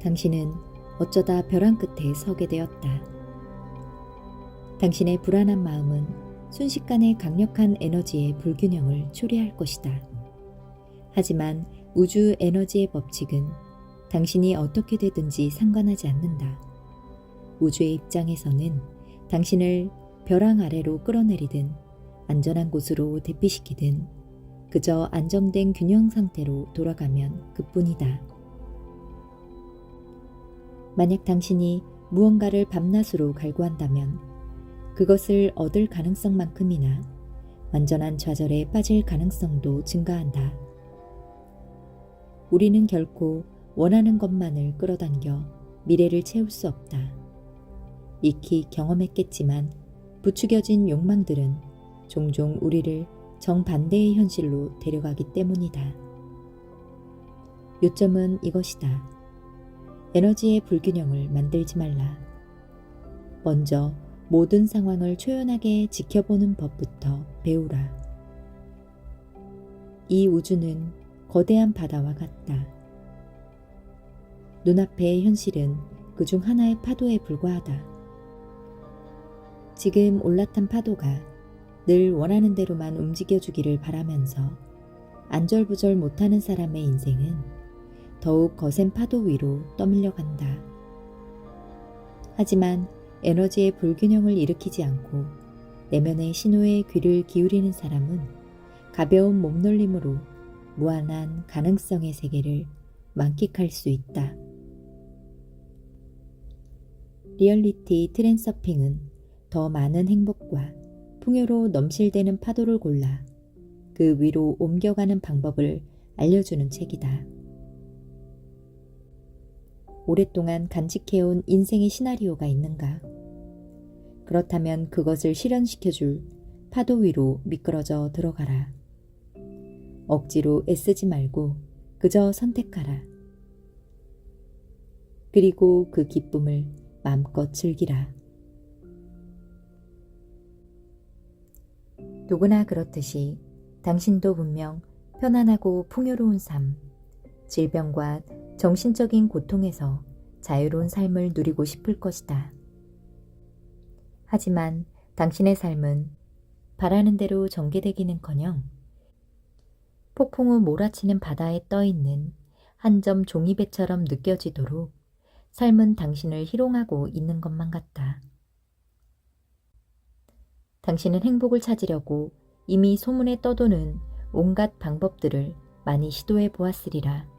당신은 어쩌다 벼랑 끝에 서게 되었다. 당신의 불안한 마음은 순식간에 강력한 에너지의 불균형을 초래할 것이다. 하지만 우주 에너지의 법칙은 당신이 어떻게 되든지 상관하지 않는다. 우주의 입장에서는 당신을 벼랑 아래로 끌어내리든 안전한 곳으로 대피시키든 그저 안정된 균형 상태로 돌아가면 그뿐이다. 만약 당신이 무언가를 밤낮으로 갈구한다면 그것을 얻을 가능성만큼이나 완전한 좌절에 빠질 가능성도 증가한다. 우리는 결코 원하는 것만을 끌어당겨 미래를 채울 수 없다. 익히 경험했겠지만 부추겨진 욕망들은 종종 우리를 정반대의 현실로 데려가기 때문이다. 요점은 이것이다. 에너지의 불균형을 만들지 말라. 먼저 모든 상황을 초연하게 지켜보는 법부터 배우라. 이 우주는 거대한 바다와 같다. 눈앞의 현실은 그중 하나의 파도에 불과하다. 지금 올라탄 파도가 늘 원하는 대로만 움직여주기를 바라면서 안절부절 못하는 사람의 인생은 더욱 거센 파도 위로 떠밀려간다. 하지만 에너지의 불균형을 일으키지 않고 내면의 신호에 귀를 기울이는 사람은 가벼운 몸놀림으로 무한한 가능성의 세계를 만끽할 수 있다. 리얼리티 트랜서핑은 더 많은 행복과 풍요로 넘실대는 파도를 골라 그 위로 옮겨가는 방법을 알려주는 책이다. 오랫동안 간직해온 인생의 시나리오가 있는가? 그렇다면 그것을 실현시켜줄 파도 위로 미끄러져 들어가라. 억지로 애쓰지 말고 그저 선택하라. 그리고 그 기쁨을 마음껏 즐기라. 누구나 그렇듯이 당신도 분명 편안하고 풍요로운 삶, 질병과 정신적인 고통에서 자유로운 삶을 누리고 싶을 것이다. 하지만 당신의 삶은 바라는 대로 전개되기는커녕 폭풍우 몰아치는 바다에 떠있는 한 점 종이배처럼 느껴지도록 삶은 당신을 희롱하고 있는 것만 같다. 당신은 행복을 찾으려고 이미 소문에 떠도는 온갖 방법들을 많이 시도해 보았으리라.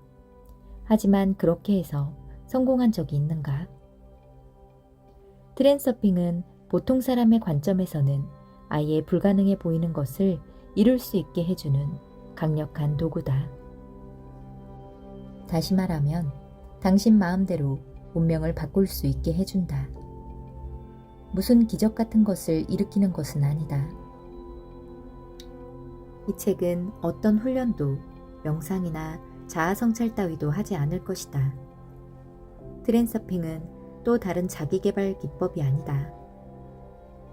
하지만 그렇게 해서 성공한 적이 있는가? 트랜서핑은 보통 사람의 관점에서는 아예 불가능해 보이는 것을 이룰 수 있게 해주는 강력한 도구다. 다시 말하면 당신 마음대로 운명을 바꿀 수 있게 해준다. 무슨 기적 같은 것을 일으키는 것은 아니다. 이 책은 어떤 훈련도 명상이나 자아성찰 따위도 하지 않을 것이다. 트랜서핑은 또 다른 자기개발 기법이 아니다.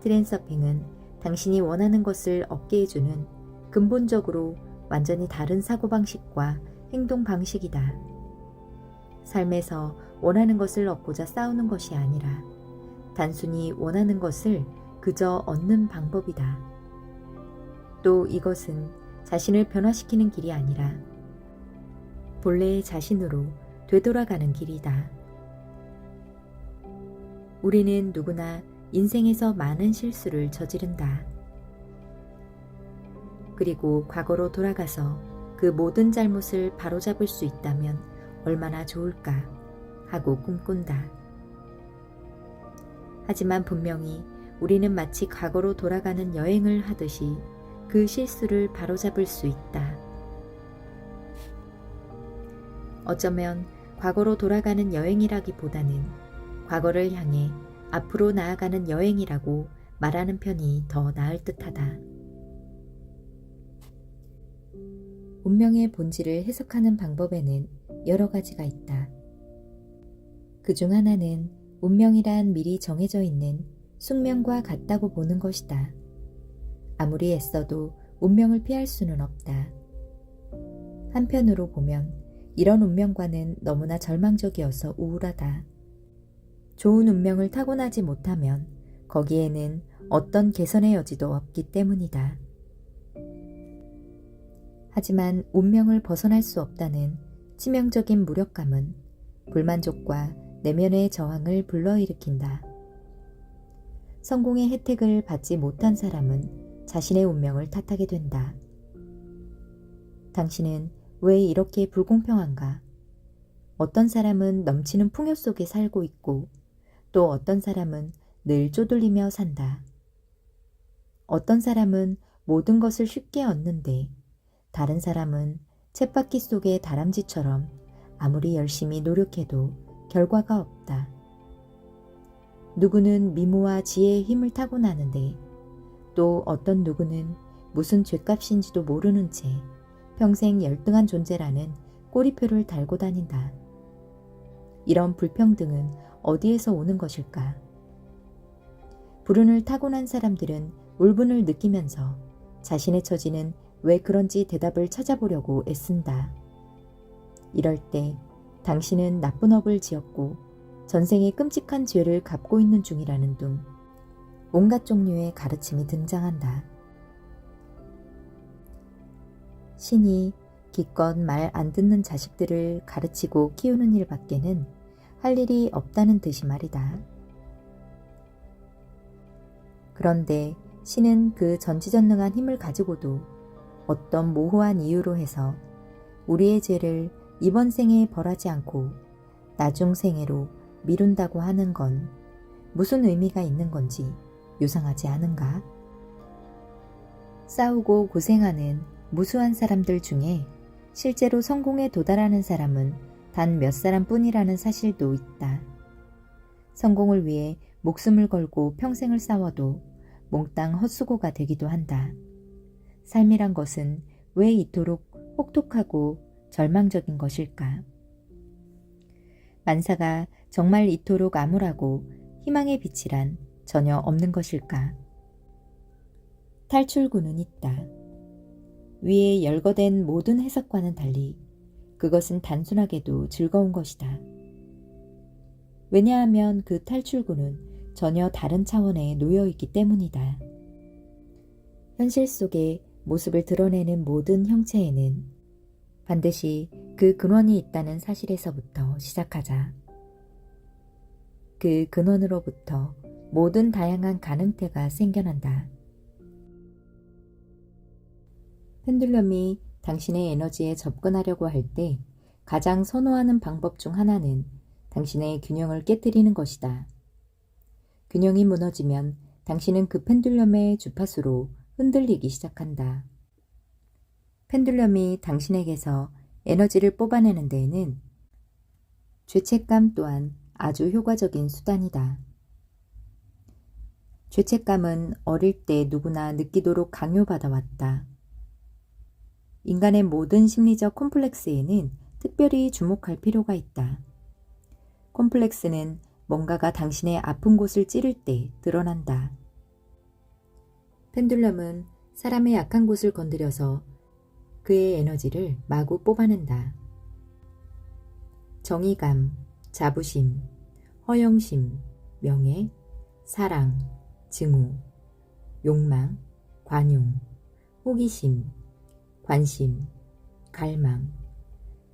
트랜서핑은 당신이 원하는 것을 얻게 해주는 근본적으로 완전히 다른 사고방식과 행동 방식이다. 삶에서 원하는 것을 얻고자 싸우는 것이 아니라 단순히 원하는 것을 그저 얻는 방법이다. 또 이것은 자신을 변화시키는 길이 아니라 본래의 자신으로 되돌아가는 길이다. 우리는 누구나 인생에서 많은 실수를 저지른다. 그리고 과거로 돌아가서 그 모든 잘못을 바로잡을 수 있다면 얼마나 좋을까 하고 꿈꾼다. 하지만 분명히 우리는 마치 과거로 돌아가는 여행을 하듯이 그 실수를 바로잡을 수 있다. 어쩌면 과거로 돌아가는 여행이라기보다는 과거를 향해 앞으로 나아가는 여행이라고 말하는 편이 더 나을 듯하다. 운명의 본질을 해석하는 방법에는 여러 가지가 있다. 그중 하나는 운명이란 미리 정해져 있는 숙명과 같다고 보는 것이다. 아무리 애써도 운명을 피할 수는 없다. 한편으로 보면 이런 운명과는 너무나 절망적이어서 우울하다. 좋은 운명을 타고나지 못하면 거기에는 어떤 개선의 여지도 없기 때문이다. 하지만 운명을 벗어날 수 없다는 치명적인 무력감은 불만족과 내면의 저항을 불러일으킨다. 성공의 혜택을 받지 못한 사람은 자신의 운명을 탓하게 된다. 당신은 왜 이렇게 불공평한가? 어떤 사람은 넘치는 풍요 속에 살고 있고 또 어떤 사람은 늘 쪼들리며 산다. 어떤 사람은 모든 것을 쉽게 얻는데 다른 사람은 쳇바퀴 속의 다람쥐처럼 아무리 열심히 노력해도 결과가 없다. 누구는 미모와 지혜의 힘을 타고나는데 또 어떤 누구는 무슨 죗값인지도 모르는 채 평생 열등한 존재라는 꼬리표를 달고 다닌다. 이런 불평등은 어디에서 오는 것일까? 불운을 타고난 사람들은 울분을 느끼면서 자신의 처지는 왜 그런지 대답을 찾아보려고 애쓴다. 이럴 때 당신은 나쁜 업을 지었고 전생에 끔찍한 죄를 갚고 있는 중이라는 등 온갖 종류의 가르침이 등장한다. 신이 기껏 말 안 듣는 자식들을 가르치고 키우는 일밖에는 할 일이 없다는 듯이 말이다. 그런데 신은 그 전지전능한 힘을 가지고도 어떤 모호한 이유로 해서 우리의 죄를 이번 생에 벌하지 않고 나중 생애로 미룬다고 하는 건 무슨 의미가 있는 건지 요상하지 않은가? 싸우고 고생하는 무수한 사람들 중에 실제로 성공에 도달하는 사람은 단 몇 사람뿐이라는 사실도 있다. 성공을 위해 목숨을 걸고 평생을 싸워도 몽땅 헛수고가 되기도 한다. 삶이란 것은 왜 이토록 혹독하고 절망적인 것일까? 만사가 정말 이토록 암울하고 희망의 빛이란 전혀 없는 것일까? 탈출구는 있다. 위에 열거된 모든 해석과는 달리 그것은 단순하게도 즐거운 것이다. 왜냐하면 그 탈출구는 전혀 다른 차원에 놓여 있기 때문이다. 현실 속의 모습을 드러내는 모든 형체에는 반드시 그 근원이 있다는 사실에서부터 시작하자. 그 근원으로부터 모든 다양한 가능태가 생겨난다. 펜듈럼이 당신의 에너지에 접근하려고 할 때 가장 선호하는 방법 중 하나는 당신의 균형을 깨뜨리는 것이다. 균형이 무너지면 당신은 그 펜듈럼의 주파수로 흔들리기 시작한다. 펜듈럼이 당신에게서 에너지를 뽑아내는 데에는 죄책감 또한 아주 효과적인 수단이다. 죄책감은 어릴 때 누구나 느끼도록 강요받아 왔다. 인간의 모든 심리적 콤플렉스에는 특별히 주목할 필요가 있다. 콤플렉스는 뭔가가 당신의 아픈 곳을 찌를 때 드러난다. 펜듈럼은 사람의 약한 곳을 건드려서 그의 에너지를 마구 뽑아낸다. 정의감, 자부심, 허영심, 명예, 사랑, 증오, 욕망, 관용, 호기심, 관심, 갈망,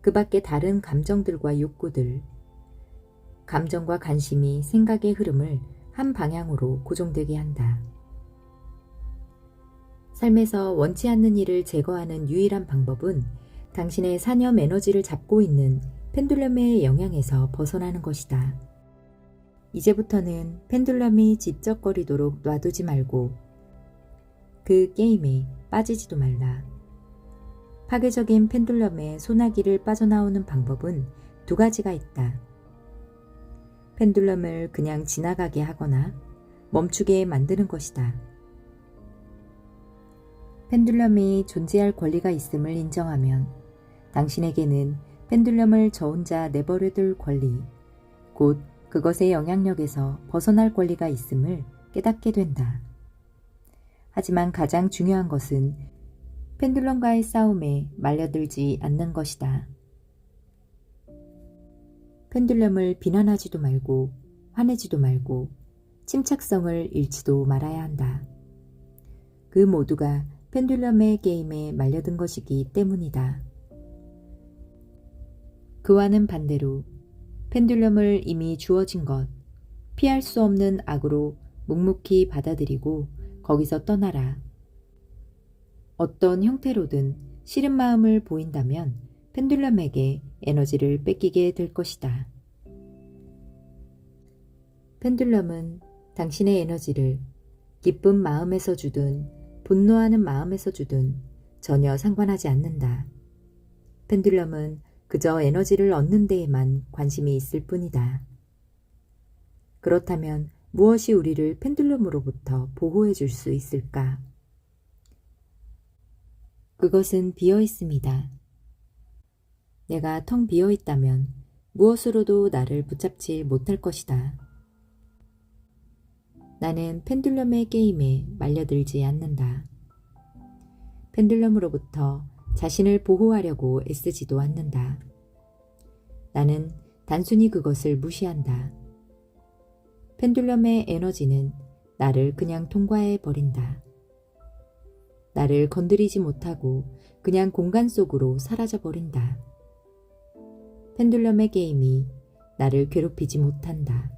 그 밖의 다른 감정들과 욕구들, 감정과 관심이 생각의 흐름을 한 방향으로 고정되게 한다. 삶에서 원치 않는 일을 제거하는 유일한 방법은 당신의 사념 에너지를 잡고 있는 펜듈럼의 영향에서 벗어나는 것이다. 이제부터는 펜듈럼이 집적거리도록 놔두지 말고 그 게임에 빠지지도 말라. 파괴적인 펜듈럼의 소나기를 빠져나오는 방법은 두 가지가 있다. 펜듈럼을 그냥 지나가게 하거나 멈추게 만드는 것이다. 펜듈럼이 존재할 권리가 있음을 인정하면 당신에게는 펜듈럼을 저 혼자 내버려둘 권리, 곧 그것의 영향력에서 벗어날 권리가 있음을 깨닫게 된다. 하지만 가장 중요한 것은 펜듈럼과의 싸움에 말려들지 않는 것이다. 펜듈럼을 비난하지도 말고 화내지도 말고 침착성을 잃지도 말아야 한다. 그 모두가 펜듈럼의 게임에 말려든 것이기 때문이다. 그와는 반대로 펜듈럼을 이미 주어진 것, 피할 수 없는 악으로 묵묵히 받아들이고 거기서 떠나라. 어떤 형태로든 싫은 마음을 보인다면 펜듈럼에게 에너지를 뺏기게 될 것이다. 펜듈럼은 당신의 에너지를 기쁜 마음에서 주든 분노하는 마음에서 주든 전혀 상관하지 않는다. 펜듈럼은 그저 에너지를 얻는 데에만 관심이 있을 뿐이다. 그렇다면 무엇이 우리를 펜듈럼으로부터 보호해 줄 수 있을까? 그것은 비어 있습니다. 내가 텅 비어 있다면 무엇으로도 나를 붙잡지 못할 것이다. 나는 펜듈럼의 게임에 말려들지 않는다. 펜듈럼으로부터 자신을 보호하려고 애쓰지도 않는다. 나는 단순히 그것을 무시한다. 펜듈럼의 에너지는 나를 그냥 통과해 버린다. 나를 건드리지 못하고 그냥 공간 속으로 사라져 버린다. 펜듈럼의 게임이 나를 괴롭히지 못한다.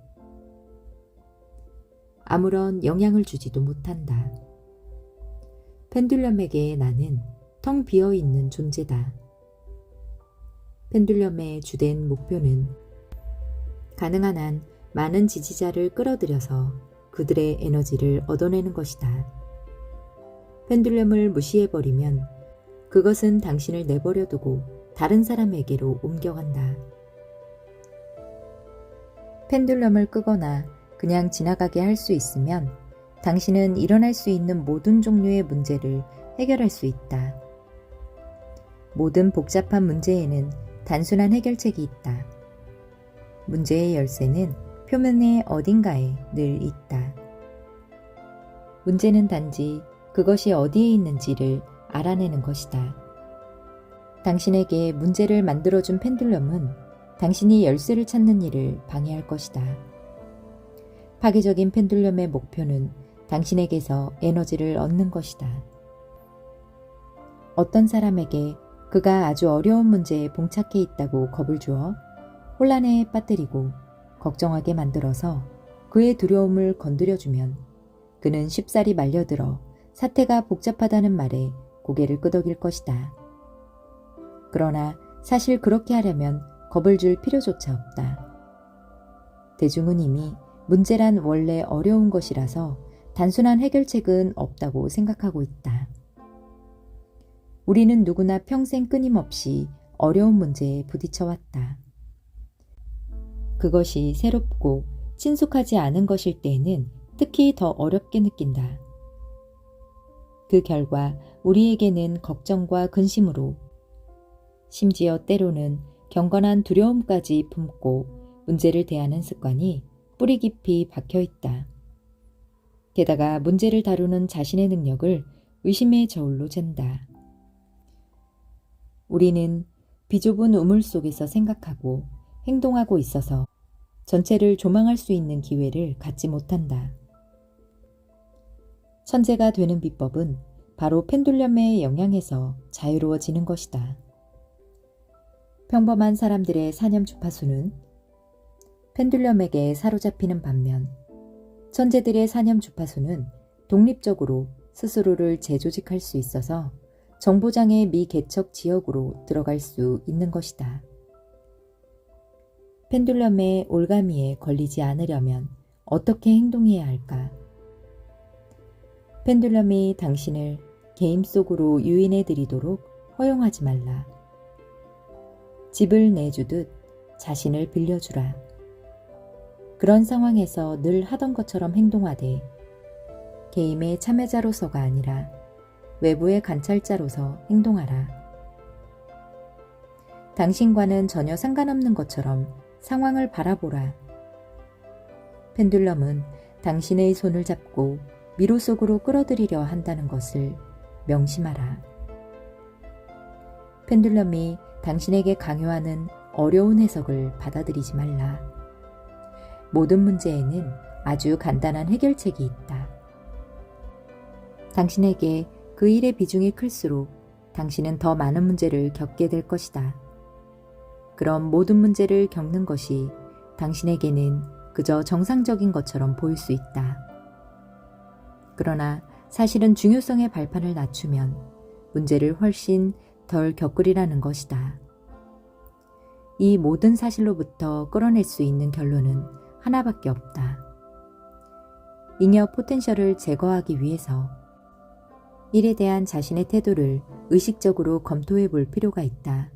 아무런 영향을 주지도 못한다. 펜듈럼에게 나는 텅 비어 있는 존재다. 펜듈럼의 주된 목표는 가능한 한 많은 지지자를 끌어들여서 그들의 에너지를 얻어내는 것이다. 펜듈럼을 무시해버리면 그것은 당신을 내버려 두고 다른 사람에게로 옮겨간다. 펜듈럼을 끄거나 그냥 지나가게 할 수 있으면 당신은 일어날 수 있는 모든 종류의 문제를 해결할 수 있다. 모든 복잡한 문제에는 단순한 해결책이 있다. 문제의 열쇠는 표면의 어딘가에 늘 있다. 문제는 단지 그것이 어디에 있는지를 알아내는 것이다. 당신에게 문제를 만들어준 펜듈럼은 당신이 열쇠를 찾는 일을 방해할 것이다. 파괴적인 펜듈럼의 목표는 당신에게서 에너지를 얻는 것이다. 어떤 사람에게 그가 아주 어려운 문제에 봉착해 있다고 겁을 주어 혼란에 빠뜨리고 걱정하게 만들어서 그의 두려움을 건드려주면 그는 쉽사리 말려들어 사태가 복잡하다는 말에 고개를 끄덕일 것이다. 그러나 사실 그렇게 하려면 겁을 줄 필요조차 없다. 대중은 이미 문제란 원래 어려운 것이라서 단순한 해결책은 없다고 생각하고 있다. 우리는 누구나 평생 끊임없이 어려운 문제에 부딪혀왔다. 그것이 새롭고 친숙하지 않은 것일 때에는 특히 더 어렵게 느낀다. 그 결과 우리에게는 걱정과 근심으로 심지어 때로는 경건한 두려움까지 품고 문제를 대하는 습관이 뿌리 깊이 박혀 있다. 게다가 문제를 다루는 자신의 능력을 의심의 저울로 잰다. 우리는 비좁은 우물 속에서 생각하고 행동하고 있어서 전체를 조망할 수 있는 기회를 갖지 못한다. 천재가 되는 비법은 바로 펜듈럼의 영향에서 자유로워지는 것이다. 평범한 사람들의 사념 주파수는 펜듈럼에게 사로잡히는 반면 천재들의 사념 주파수는 독립적으로 스스로를 재조직할 수 있어서 정보장의 미개척 지역으로 들어갈 수 있는 것이다. 펜듈럼의 올가미에 걸리지 않으려면 어떻게 행동해야 할까? 펜듈럼이 당신을 게임 속으로 유인해 드리도록 허용하지 말라. 집을 내주듯 자신을 빌려주라. 그런 상황에서 늘 하던 것처럼 행동하되 게임의 참여자로서가 아니라 외부의 관찰자로서 행동하라. 당신과는 전혀 상관없는 것처럼 상황을 바라보라. 펜듈럼은 당신의 손을 잡고 미로 속으로 끌어들이려 한다는 것을 명심하라. 펜듈럼이 당신에게 강요하는 어려운 해석을 받아들이지 말라. 모든 문제에는 아주 간단한 해결책이 있다. 당신에게 그 일의 비중이 클수록 당신은 더 많은 문제를 겪게 될 것이다. 그럼 모든 문제를 겪는 것이 당신에게는 그저 정상적인 것처럼 보일 수 있다. 그러나 사실은 중요성의 발판을 낮추면 문제를 훨씬 덜 겪으리라는 것이다. 이 모든 사실로부터 끌어낼 수 있는 결론은 하나밖에 없다. 잉여 포텐셜을 제거하기 위해서 일에 대한 자신의 태도를 의식적으로 검토해 볼 필요가 있다.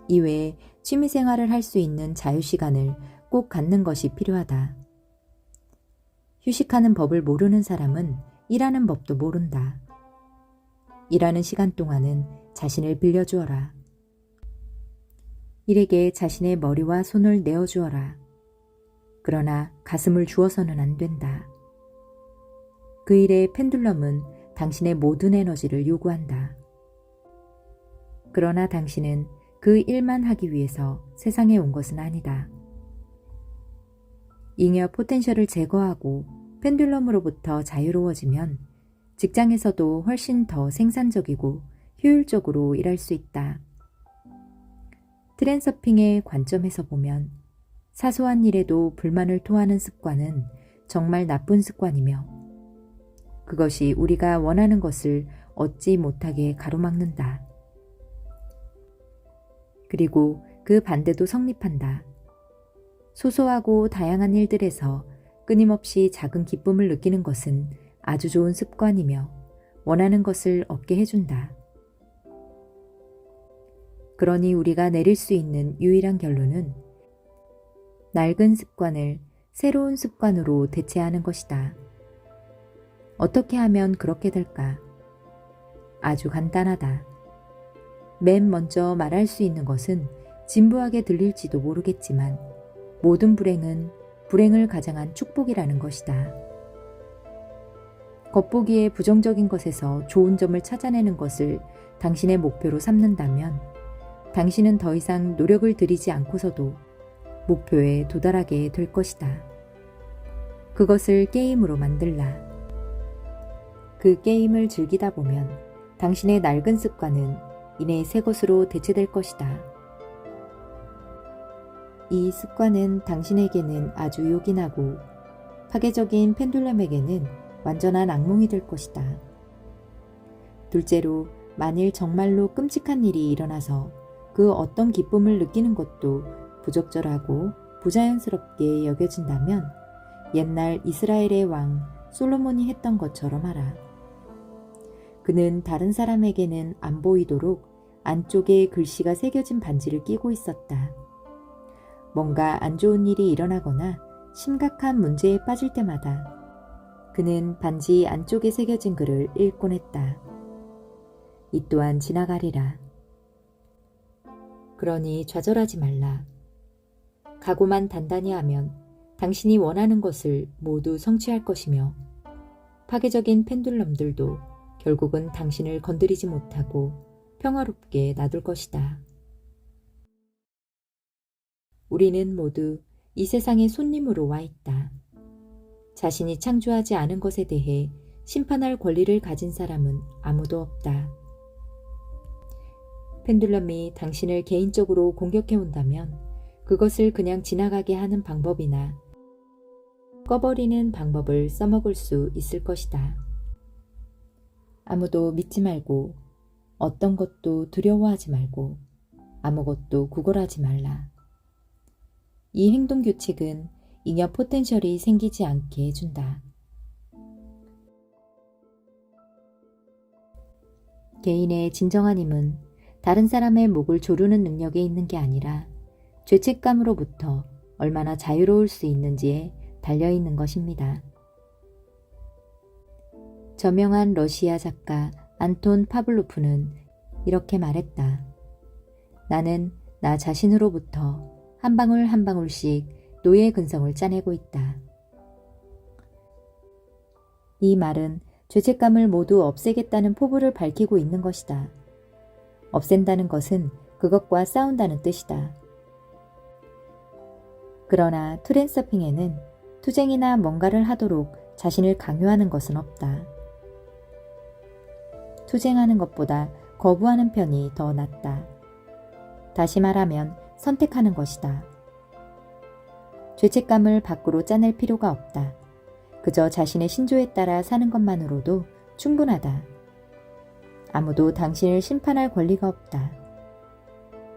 이외에 취미생활을 할 수 있는 자유시간을 꼭 갖는 것이 필요하다. 휴식하는 법을 모르는 사람은 일하는 법도 모른다. 일하는 시간 동안은 자신을 빌려주어라. 일에게 자신의 머리와 손을 내어주어라. 그러나 가슴을 주어서는 안 된다. 그 일의 펜듈럼은 당신의 모든 에너지를 요구한다. 그러나 당신은 그 일만 하기 위해서 세상에 온 것은 아니다. 잉여 포텐셜을 제거하고 펜듈럼으로부터 자유로워지면 직장에서도 훨씬 더 생산적이고 효율적으로 일할 수 있다. 트랜서핑의 관점에서 보면 사소한 일에도 불만을 토하는 습관은 정말 나쁜 습관이며 그것이 우리가 원하는 것을 얻지 못하게 가로막는다. 그리고 그 반대도 성립한다. 소소하고 다양한 일들에서 끊임없이 작은 기쁨을 느끼는 것은 아주 좋은 습관이며 원하는 것을 얻게 해준다. 그러니 우리가 내릴 수 있는 유일한 결론은 낡은 습관을 새로운 습관으로 대체하는 것이다. 어떻게 하면 그렇게 될까? 아주 간단하다. 맨 먼저 말할 수 있는 것은 진부하게 들릴지도 모르겠지만 모든 불행은 불행을 가장한 축복이라는 것이다. 겉보기에 부정적인 것에서 좋은 점을 찾아내는 것을 당신의 목표로 삼는다면 당신은 더 이상 노력을 들이지 않고서도 목표에 도달하게 될 것이다. 그것을 게임으로 만들라. 그 게임을 즐기다 보면 당신의 낡은 습관은 이내 새 것으로 대체될 것이다. 이 습관은 당신에게는 아주 요긴하고 파괴적인 펜듈럼에게는 완전한 악몽이 될 것이다. 둘째로 만일 정말로 끔찍한 일이 일어나서 그 어떤 기쁨을 느끼는 것도 부적절하고 부자연스럽게 여겨진다면 옛날 이스라엘의 왕 솔로몬이 했던 것처럼 하라. 그는 다른 사람에게는 안 보이도록 안쪽에 글씨가 새겨진 반지를 끼고 있었다. 뭔가 안 좋은 일이 일어나거나 심각한 문제에 빠질 때마다 그는 반지 안쪽에 새겨진 글을 읽곤 했다. 이 또한 지나가리라. 그러니 좌절하지 말라. 각오만 단단히 하면 당신이 원하는 것을 모두 성취할 것이며 파괴적인 펜듈럼들도 결국은 당신을 건드리지 못하고 평화롭게 놔둘 것이다. 우리는 모두 이 세상의 손님으로 와 있다. 자신이 창조하지 않은 것에 대해 심판할 권리를 가진 사람은 아무도 없다. 펜듈럼이 당신을 개인적으로 공격해 온다면 그것을 그냥 지나가게 하는 방법이나 꺼버리는 방법을 써먹을 수 있을 것이다. 아무도 믿지 말고 어떤 것도 두려워하지 말고 아무것도 구걸하지 말라. 이 행동 규칙은 잉여 포텐셜이 생기지 않게 해준다. 개인의 진정한 힘은 다른 사람의 목을 조르는 능력에 있는 게 아니라 죄책감으로부터 얼마나 자유로울 수 있는지에 달려있는 것입니다. 저명한 러시아 작가 안톤 파블로프는 이렇게 말했다. 나는 나 자신으로부터 한 방울 한 방울씩 노예 근성을 짜내고 있다. 이 말은 죄책감을 모두 없애겠다는 포부를 밝히고 있는 것이다. 없앤다는 것은 그것과 싸운다는 뜻이다. 그러나 트랜서핑에는 투쟁이나 뭔가를 하도록 자신을 강요하는 것은 없다. 투쟁하는 것보다 거부하는 편이 더 낫다. 다시 말하면 선택하는 것이다. 죄책감을 밖으로 짜낼 필요가 없다. 그저 자신의 신조에 따라 사는 것만으로도 충분하다. 아무도 당신을 심판할 권리가 없다.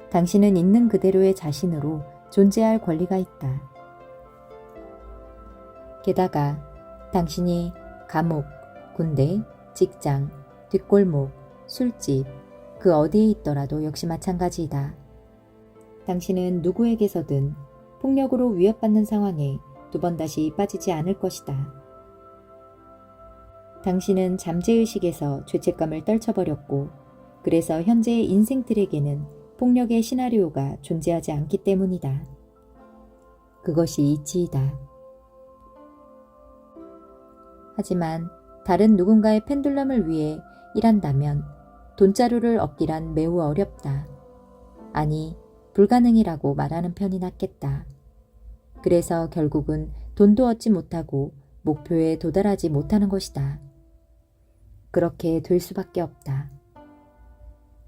당신은 있는 그대로의 자신으로 존재할 권리가 있다. 게다가 당신이 감옥, 군대, 직장, 뒷골목, 술집, 그 어디에 있더라도 역시 마찬가지이다. 당신은 누구에게서든 폭력으로 위협받는 상황에 두 번 다시 빠지지 않을 것이다. 당신은 잠재의식에서 죄책감을 떨쳐버렸고, 그래서 현재의 인생들에게는 폭력의 시나리오가 존재하지 않기 때문이다. 그것이 이치이다. 하지만 다른 누군가의 펜듈럼을 위해 일한다면 돈자루를 얻기란 매우 어렵다. 아니, 불가능이라고 말하는 편이 낫겠다. 그래서 결국은 돈도 얻지 못하고 목표에 도달하지 못하는 것이다. 그렇게 될 수밖에 없다.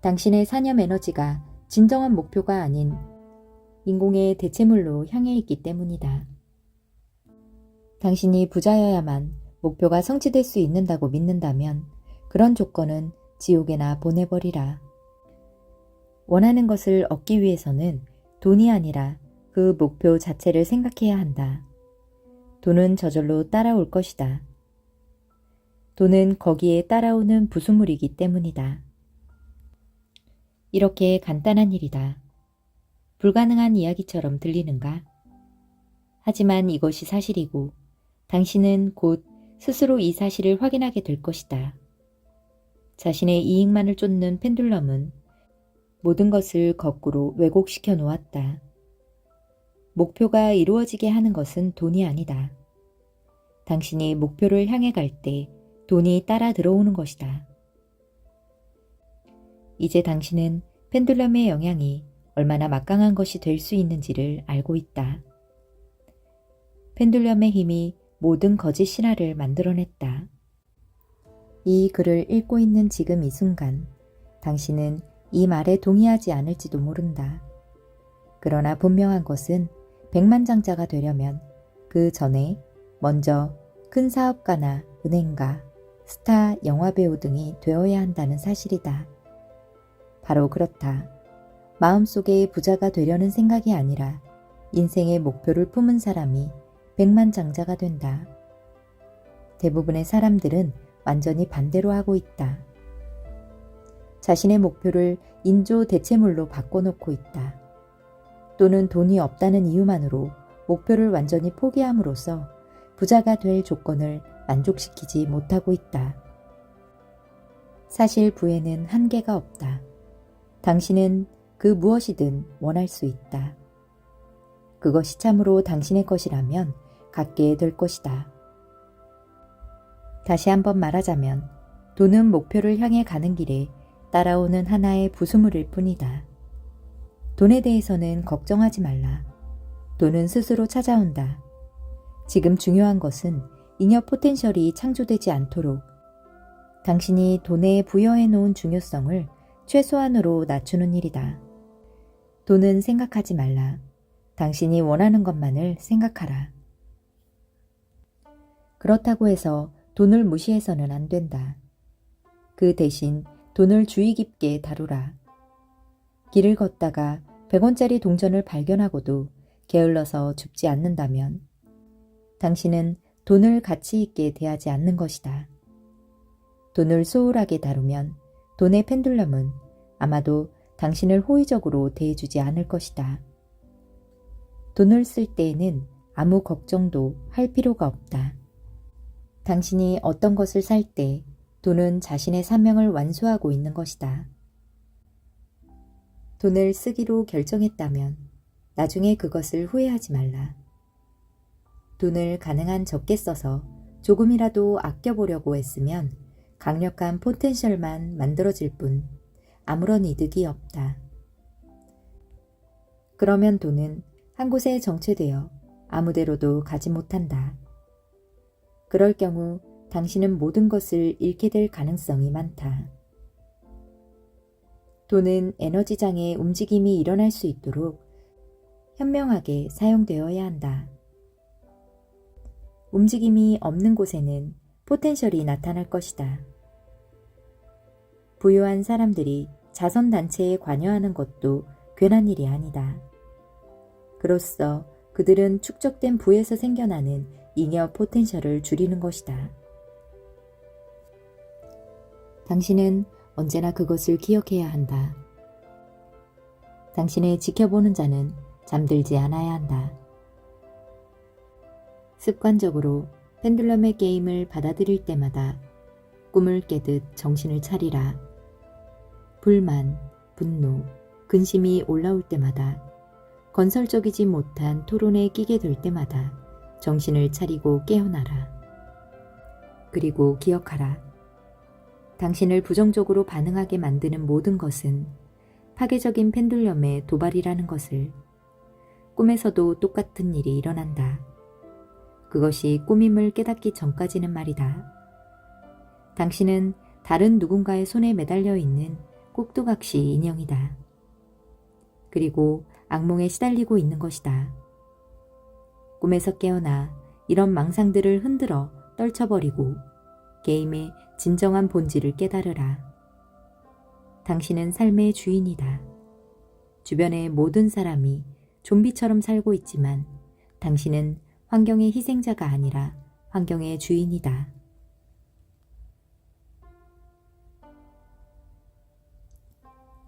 당신의 사념 에너지가 진정한 목표가 아닌 인공의 대체물로 향해 있기 때문이다. 당신이 부자여야만 목표가 성취될 수 있는다고 믿는다면 그런 조건은 지옥에나 보내버리라. 원하는 것을 얻기 위해서는 돈이 아니라 그 목표 자체를 생각해야 한다. 돈은 저절로 따라올 것이다. 돈은 거기에 따라오는 부수물이기 때문이다. 이렇게 간단한 일이다. 불가능한 이야기처럼 들리는가? 하지만 이것이 사실이고 당신은 곧 스스로 이 사실을 확인하게 될 것이다. 자신의 이익만을 쫓는 펜듈럼은 모든 것을 거꾸로 왜곡시켜 놓았다. 목표가 이루어지게 하는 것은 돈이 아니다. 당신이 목표를 향해 갈 때 돈이 따라 들어오는 것이다. 이제 당신은 펜듈럼의 영향이 얼마나 막강한 것이 될 수 있는지를 알고 있다. 펜듈럼의 힘이 모든 거짓 신화를 만들어냈다. 이 글을 읽고 있는 지금 이 순간 당신은 이 말에 동의하지 않을지도 모른다. 그러나 분명한 것은 백만장자가 되려면 그 전에 먼저 큰 사업가나 은행가, 스타 영화배우 등이 되어야 한다는 사실이다. 바로 그렇다. 마음속에 부자가 되려는 생각이 아니라 인생의 목표를 품은 사람이 백만장자가 된다. 대부분의 사람들은 완전히 반대로 하고 있다. 자신의 목표를 인조 대체물로 바꿔놓고 있다. 또는 돈이 없다는 이유만으로 목표를 완전히 포기함으로써 부자가 될 조건을 만족시키지 못하고 있다. 사실 부에는 한계가 없다. 당신은 그 무엇이든 원할 수 있다. 그것이 참으로 당신의 것이라면 갖게 될 것이다. 다시 한번 말하자면 돈은 목표를 향해 가는 길에 따라오는 하나의 부수물일 뿐이다. 돈에 대해서는 걱정하지 말라. 돈은 스스로 찾아온다. 지금 중요한 것은 잉여 포텐셜이 창조되지 않도록 당신이 돈에 부여해 놓은 중요성을 최소한으로 낮추는 일이다. 돈은 생각하지 말라. 당신이 원하는 것만을 생각하라. 그렇다고 해서 돈을 무시해서는 안 된다. 그 대신 돈을 주의 깊게 다루라. 길을 걷다가 100원짜리 동전을 발견하고도 게을러서 줍지 않는다면 당신은 돈을 가치 있게 대하지 않는 것이다. 돈을 소홀하게 다루면 돈의 펜듈럼은 아마도 당신을 호의적으로 대해주지 않을 것이다. 돈을 쓸 때에는 아무 걱정도 할 필요가 없다. 당신이 어떤 것을 살 때 돈은 자신의 사명을 완수하고 있는 것이다. 돈을 쓰기로 결정했다면 나중에 그것을 후회하지 말라. 돈을 가능한 적게 써서 조금이라도 아껴보려고 했으면 강력한 포텐셜만 만들어질 뿐 아무런 이득이 없다. 그러면 돈은 한 곳에 정체되어 아무데로도 가지 못한다. 그럴 경우 당신은 모든 것을 잃게 될 가능성이 많다. 돈은 에너지장의 움직임이 일어날 수 있도록 현명하게 사용되어야 한다. 움직임이 없는 곳에는 포텐셜이 나타날 것이다. 부유한 사람들이 자선단체에 관여하는 것도 괜한 일이 아니다. 그로써 그들은 축적된 부에서 생겨나는 잉여 포텐셜을 줄이는 것이다. 당신은 언제나 그것을 기억해야 한다. 당신을 지켜보는 자는 잠들지 않아야 한다. 습관적으로 펜듈럼의 게임을 받아들일 때마다 꿈을 깨듯 정신을 차리라. 불만, 분노, 근심이 올라올 때마다, 건설적이지 못한 토론에 끼게 될 때마다 정신을 차리고 깨어나라. 그리고 기억하라. 당신을 부정적으로 반응하게 만드는 모든 것은 파괴적인 펜듈럼의 도발이라는 것을. 꿈에서도 똑같은 일이 일어난다. 그것이 꿈임을 깨닫기 전까지는 말이다. 당신은 다른 누군가의 손에 매달려 있는 꼭두각시 인형이다. 그리고 악몽에 시달리고 있는 것이다. 꿈에서 깨어나 이런 망상들을 흔들어 떨쳐버리고 게임의 진정한 본질을 깨달으라. 당신은 삶의 주인이다. 주변의 모든 사람이 좀비처럼 살고 있지만 당신은 환경의 희생자가 아니라 환경의 주인이다.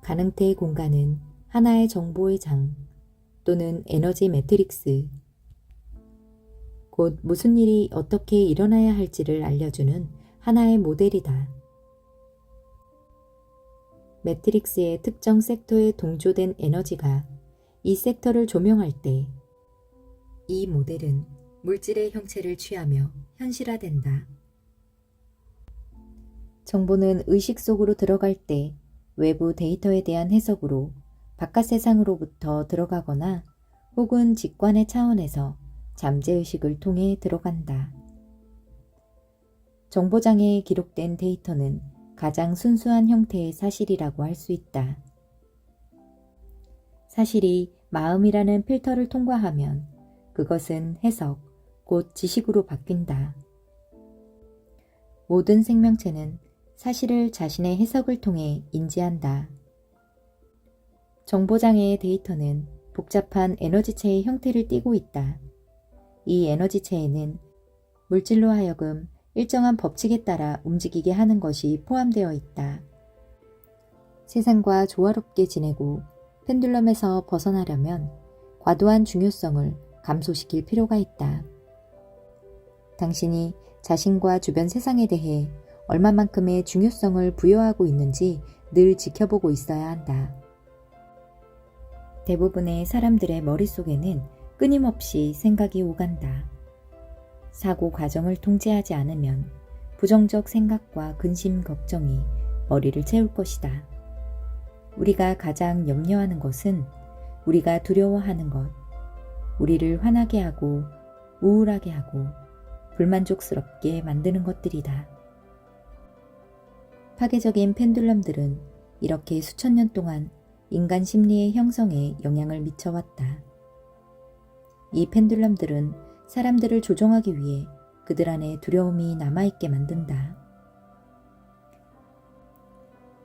가능태의 공간은 하나의 정보의 장 또는 에너지 매트릭스, 곧 무슨 일이 어떻게 일어나야 할지를 알려주는 하나의 모델이다. 매트릭스의 특정 섹터에 동조된 에너지가 이 섹터를 조명할 때 이 모델은 물질의 형체를 취하며 현실화된다. 정보는 의식 속으로 들어갈 때 외부 데이터에 대한 해석으로 바깥 세상으로부터 들어가거나 혹은 직관의 차원에서 잠재의식을 통해 들어간다. 정보장에 기록된 데이터는 가장 순수한 형태의 사실이라고 할 수 있다. 사실이 마음이라는 필터를 통과하면 그것은 해석, 곧 지식으로 바뀐다. 모든 생명체는 사실을 자신의 해석을 통해 인지한다. 정보장애의 데이터는 복잡한 에너지체의 형태를 띠고 있다. 이 에너지체에는 물질로 하여금 일정한 법칙에 따라 움직이게 하는 것이 포함되어 있다. 세상과 조화롭게 지내고 펜듈럼에서 벗어나려면 과도한 중요성을 감소시킬 필요가 있다. 당신이 자신과 주변 세상에 대해 얼마만큼의 중요성을 부여하고 있는지 늘 지켜보고 있어야 한다. 대부분의 사람들의 머릿속에는 끊임없이 생각이 오간다. 사고 과정을 통제하지 않으면 부정적 생각과 근심, 걱정이 머리를 채울 것이다. 우리가 가장 염려하는 것은 우리가 두려워하는 것, 우리를 화나게 하고 우울하게 하고 불만족스럽게 만드는 것들이다. 파괴적인 펜듈럼들은 이렇게 수천 년 동안 인간 심리의 형성에 영향을 미쳐왔다. 이 펜듈럼들은 사람들을 조종하기 위해 그들 안에 두려움이 남아있게 만든다.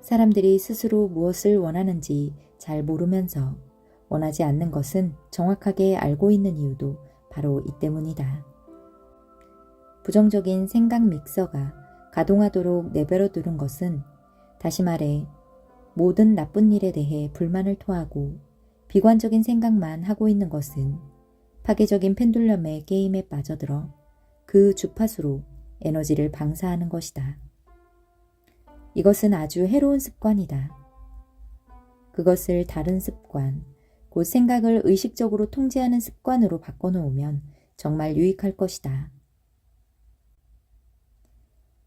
사람들이 스스로 무엇을 원하는지 잘 모르면서 원하지 않는 것은 정확하게 알고 있는 이유도 바로 이 때문이다. 부정적인 생각 믹서가 가동하도록 내버려 두는 것은, 다시 말해 모든 나쁜 일에 대해 불만을 토하고 비관적인 생각만 하고 있는 것은 파괴적인 펜듈럼의 게임에 빠져들어 그 주파수로 에너지를 방사하는 것이다. 이것은 아주 해로운 습관이다. 그것을 다른 습관, 곧 생각을 의식적으로 통제하는 습관으로 바꿔놓으면 정말 유익할 것이다.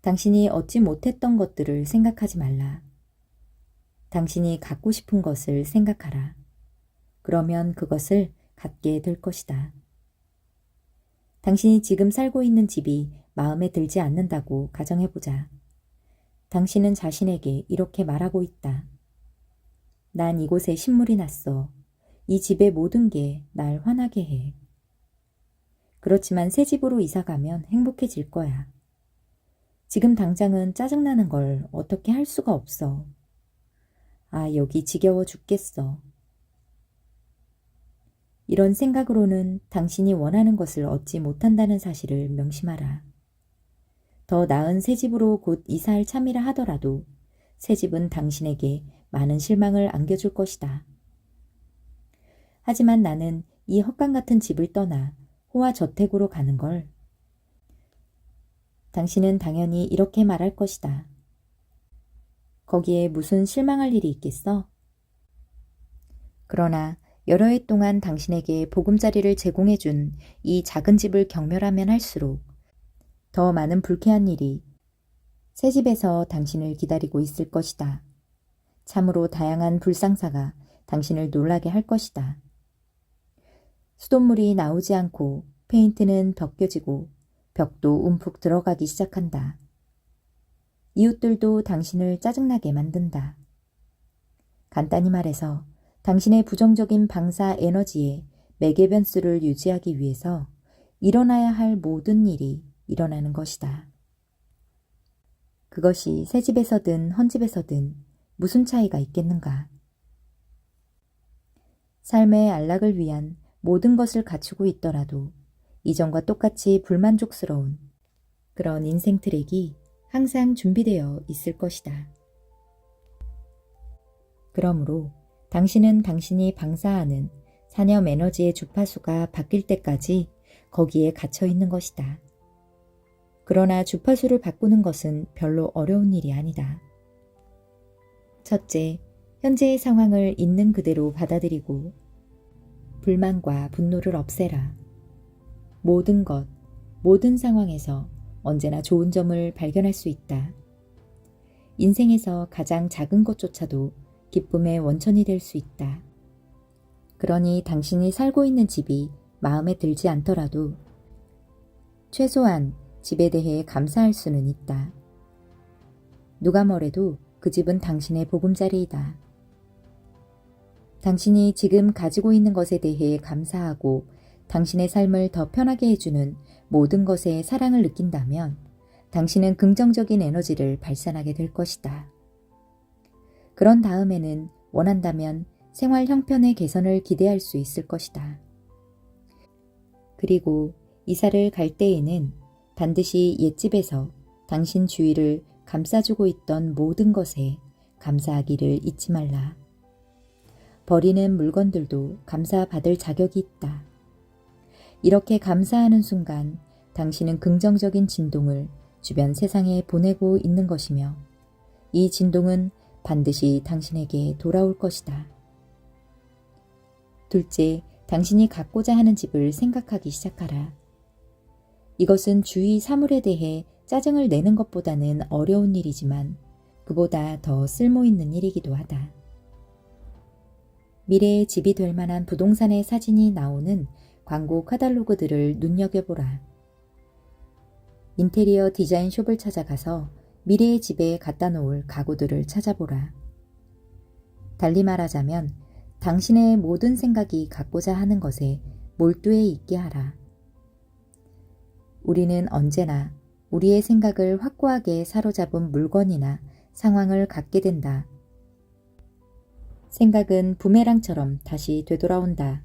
당신이 얻지 못했던 것들을 생각하지 말라. 당신이 갖고 싶은 것을 생각하라. 그러면 그것을 갖게 될 것이다. 당신이 지금 살고 있는 집이 마음에 들지 않는다고 가정해보자. 당신은 자신에게 이렇게 말하고 있다. 난 이곳에 신물이 났어. 이 집의 모든 게 날 화나게 해. 그렇지만 새 집으로 이사가면 행복해질 거야. 지금 당장은 짜증나는 걸 어떻게 할 수가 없어. 아, 여기 지겨워 죽겠어. 이런 생각으로는 당신이 원하는 것을 얻지 못한다는 사실을 명심하라. 더 나은 새 집으로 곧 이사할 참이라 하더라도 새 집은 당신에게 많은 실망을 안겨줄 것이다. 하지만 나는 이 헛간 같은 집을 떠나 호화 저택으로 가는 걸. 당신은 당연히 이렇게 말할 것이다. 거기에 무슨 실망할 일이 있겠어? 그러나 여러 해 동안 당신에게 보금자리를 제공해준 이 작은 집을 경멸하면 할수록 더 많은 불쾌한 일이 새 집에서 당신을 기다리고 있을 것이다. 참으로 다양한 불상사가 당신을 놀라게 할 것이다. 수돗물이 나오지 않고 페인트는 벗겨지고 벽도 움푹 들어가기 시작한다. 이웃들도 당신을 짜증나게 만든다. 간단히 말해서 당신의 부정적인 방사 에너지의 매개 변수를 유지하기 위해서 일어나야 할 모든 일이 일어나는 것이다. 그것이 새 집에서든 헌 집에서든 무슨 차이가 있겠는가? 삶의 안락을 위한 모든 것을 갖추고 있더라도 이전과 똑같이 불만족스러운 그런 인생 트랙이 항상 준비되어 있을 것이다. 그러므로 당신은 당신이 방사하는 산염 에너지의 주파수가 바뀔 때까지 거기에 갇혀 있는 것이다. 그러나 주파수를 바꾸는 것은 별로 어려운 일이 아니다. 첫째, 현재의 상황을 있는 그대로 받아들이고 불만과 분노를 없애라. 모든 것, 모든 상황에서 언제나 좋은 점을 발견할 수 있다. 인생에서 가장 작은 것조차도 기쁨의 원천이 될 수 있다. 그러니 당신이 살고 있는 집이 마음에 들지 않더라도 최소한 집에 대해 감사할 수는 있다. 누가 뭐래도 그 집은 당신의 보금자리이다. 당신이 지금 가지고 있는 것에 대해 감사하고 당신의 삶을 더 편하게 해주는 모든 것에 사랑을 느낀다면 당신은 긍정적인 에너지를 발산하게 될 것이다. 그런 다음에는 원한다면 생활 형편의 개선을 기대할 수 있을 것이다. 그리고 이사를 갈 때에는 반드시 옛집에서 당신 주위를 감싸주고 있던 모든 것에 감사하기를 잊지 말라. 버리는 물건들도 감사받을 자격이 있다. 이렇게 감사하는 순간 당신은 긍정적인 진동을 주변 세상에 보내고 있는 것이며 이 진동은 반드시 당신에게 돌아올 것이다. 둘째, 당신이 갖고자 하는 집을 생각하기 시작하라. 이것은 주위 사물에 대해 짜증을 내는 것보다는 어려운 일이지만 그보다 더 쓸모있는 일이기도 하다. 미래의 집이 될 만한 부동산의 사진이 나오는 광고 카탈로그들을 눈여겨보라. 인테리어 디자인 숍을 찾아가서 미래의 집에 갖다 놓을 가구들을 찾아보라. 달리 말하자면 당신의 모든 생각이 갖고자 하는 것에 몰두해 있게 하라. 우리는 언제나 우리의 생각을 확고하게 사로잡은 물건이나 상황을 갖게 된다. 생각은 부메랑처럼 다시 되돌아온다.